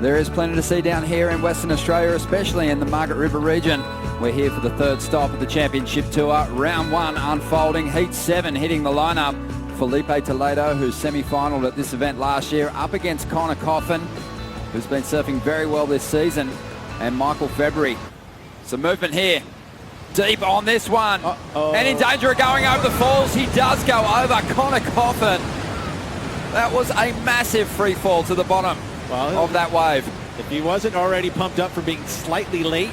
There is plenty to see down here in Western Australia, especially in the Margaret River region. We're here for the third stop of the championship tour. Round 1 unfolding, Heat 7 hitting the lineup. Filipe Toledo, who semi-finaled at this event last year, up against Coffin, who's been surfing very well this season, and Michael February. Some movement here. Deep on this one. And in danger of going over the falls. He does go over Coffin. That was a massive free fall to the bottom of that wave. If he wasn't already pumped up for being slightly late,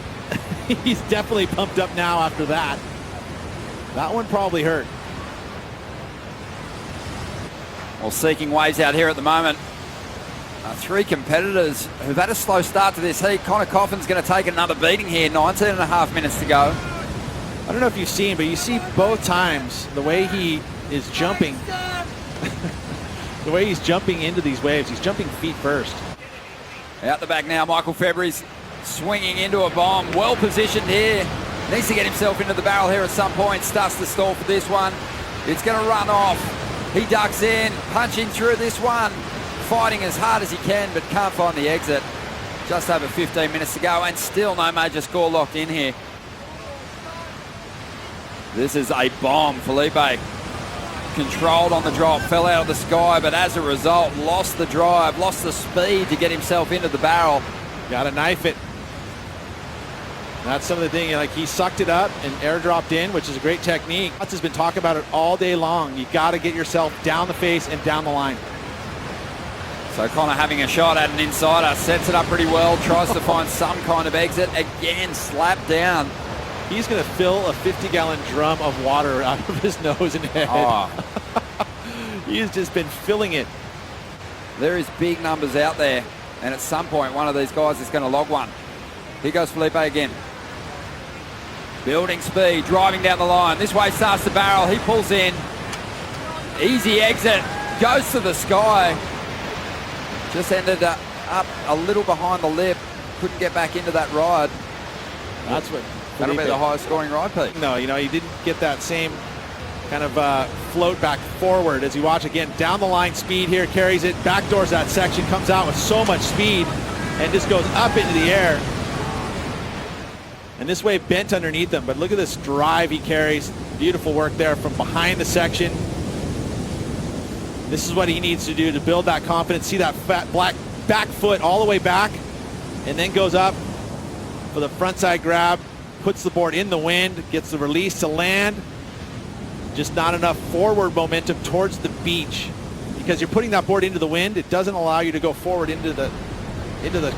he's definitely pumped up now after that. That one probably hurt. Well, seeking waves out here at the moment. 3 competitors who've had a slow start to this heat. Coffin's going to take another beating here. 19.5 minutes to go. I don't know if you've seen, but you see both times the way he is jumping. The way he's jumping into these waves. He's jumping feet first. Out the back now, Michael February's swinging into a bomb. Well positioned here. Needs to get himself into the barrel here at some point. Starts to stall for this one. It's going to run off. He ducks in, punching through this one. Fighting as hard as he can, but can't find the exit. Just over 15 minutes to go, and still no major score locked in here. This is a bomb. Filipe controlled on the drop, fell out of the sky, but as a result, lost the drive, lost the speed to get himself into the barrel. Got to knife it. That's some of the thing, like he sucked it up and airdropped in, which is a great technique. Mats has been talking about it all day long. You got to get yourself down the face and down the line. So Connor having a shot at an insider, sets it up pretty well, tries to find some kind of exit. Again, slapped down. He's going to fill a 50-gallon drum of water out of his nose and head. He's just been filling it. There is big numbers out there, and at some point, one of these guys is going to log one. Here goes Filipe again. Building speed, driving down the line. This way starts to barrel. He pulls in. Easy exit. Goes to the sky. Just ended up a little behind the lip. Couldn't get back into that ride. That's what That'll be the highest scoring ride, Pete. No, you know, he didn't get that same kind of float back forward as you watch again. Down the line speed here, carries it, backdoors that section, comes out with so much speed and just goes up into the air. And this wave bent underneath him, but look at this drive he carries. Beautiful work there from behind the section. This is what he needs to do to build that confidence. See that fat black back foot all the way back, and then goes up for the front side grab, puts the board in the wind, gets the release to land. Just not enough forward momentum towards the beach. Because you're putting that board into the wind, it doesn't allow you to go forward into the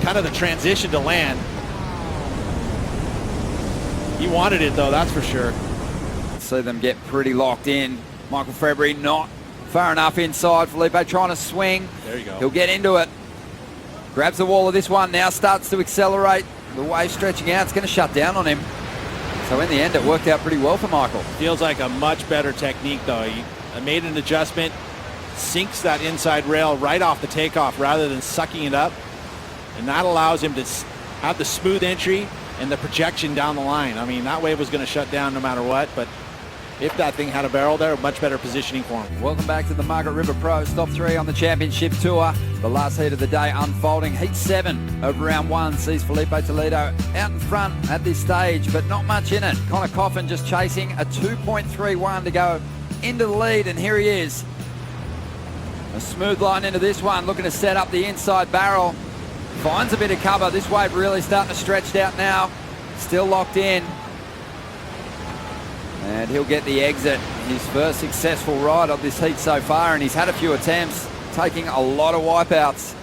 kind of the transition to land. He wanted it though, that's for sure. See them get pretty locked in. Michael February not far enough inside. Filipe trying to swing. There you go. He'll get into it. Grabs the wall of this one, now starts to accelerate. The wave stretching out, it's going to shut down on him. So in the end, it worked out pretty well for Michael. Feels like a much better technique though. He made an adjustment, sinks that inside rail right off the takeoff rather than sucking it up. And that allows him to have the smooth entry and the projection down the line. I mean, that wave was going to shut down no matter what, but if that thing had a barrel there, much better positioning for him. Welcome back to the Margaret River Pro. Stop 3 on the championship tour. The last heat of the day unfolding. Heat 7 of round 1 sees Filipe Toledo out in front at this stage, but not much in it. Coffin just chasing a 2.31 to go into the lead, and here he is. A smooth line into this one, looking to set up the inside barrel. Finds a bit of cover. This wave really starting to stretch out now. Still locked in. And he'll get the exit. His first successful ride of this heat so far, and he's had a few attempts, taking a lot of wipeouts.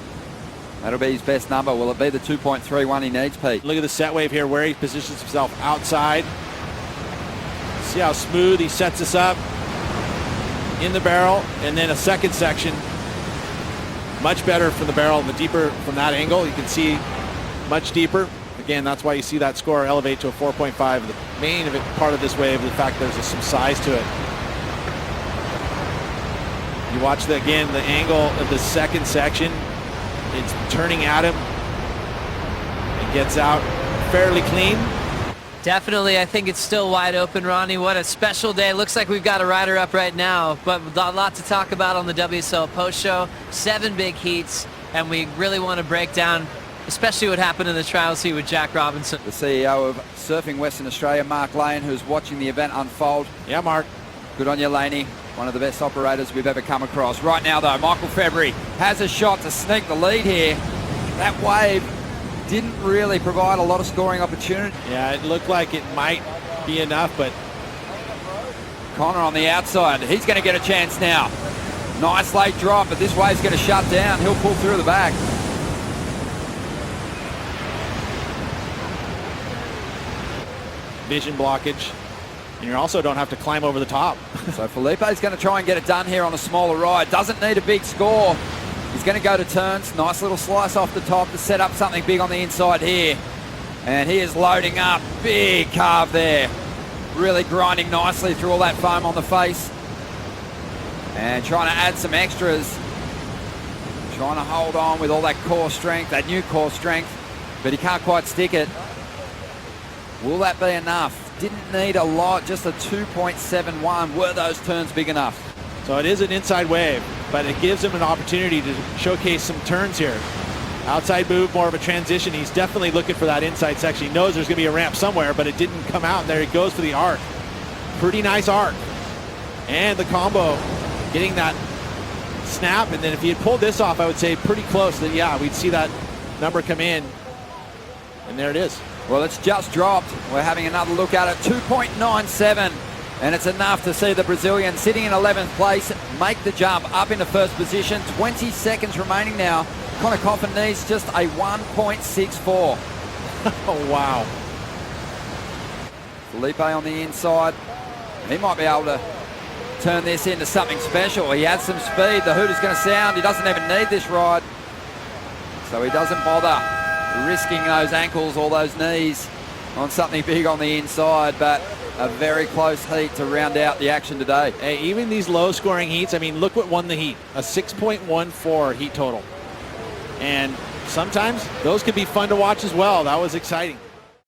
That'll be his best number. Will it be the 2.31 he needs, Pete? Look at the set wave here where he positions himself outside. See how smooth he sets us up in the barrel, and then a second section. Much better from the barrel, and the deeper from that angle. You can see much deeper. Again, that's why you see that score elevate to a 4.5. The main part of this wave is the fact there's some size to it. You watch the angle of the second section. It's turning at him. It gets out fairly clean. Definitely, I think it's still wide open, Ronnie. What a special day. Looks like we've got a rider up right now, but a lot to talk about on the WSL post show. 7 big heats, and we really want to break down especially what happened in the trials heat with Jack Robinson. The CEO of Surfing Western Australia, Mark Lane, who's watching the event unfold. Yeah, Mark. Good on you, Laney. One of the best operators we've ever come across. Right now, though, Michael February has a shot to sneak the lead here. That wave didn't really provide a lot of scoring opportunity. Yeah, it looked like it might be enough, but Connor on the outside. He's going to get a chance now. Nice late drop, but this wave's going to shut down. He'll pull through the back. vision blockage. And you also don't have to climb over the top. So Filipe's going to try and get it done here on a smaller ride. Doesn't need a big score. He's going to go to turns. Nice little slice off the top to set up something big on the inside here. And he is loading up. Big carve there. Really grinding nicely through all that foam on the face. And trying to add some extras. Trying to hold on with all that core strength, that new core strength. But he can't quite stick it. Will that be enough? Didn't need a lot, just a 2.71. Were those turns big enough? So it is an inside wave, but it gives him an opportunity to showcase some turns here. Outside move, more of a transition. He's definitely looking for that inside section. He knows there's going to be a ramp somewhere, but it didn't come out. And there he goes for the arc. Pretty nice arc. And the combo, getting that snap. And then if he had pulled this off, I would say pretty close. That yeah, we'd see that number come in. And there it is. Well, it's just dropped. We're having another look at it. 2.97. And it's enough to see the Brazilian sitting in 11th place make the jump up into first position. 20 seconds remaining now. Connor Coffin needs just a 1.64. Oh, wow. Filipe on the inside. He might be able to turn this into something special. He has some speed. The hoot is going to sound. He doesn't even need this ride. So he doesn't bother risking those ankles or those knees on something big on the inside, but a very close heat to round out the action today. Hey, even these low scoring heats, I mean, look what won the heat, a 6.14 heat total. And sometimes those could be fun to watch as well. That was exciting.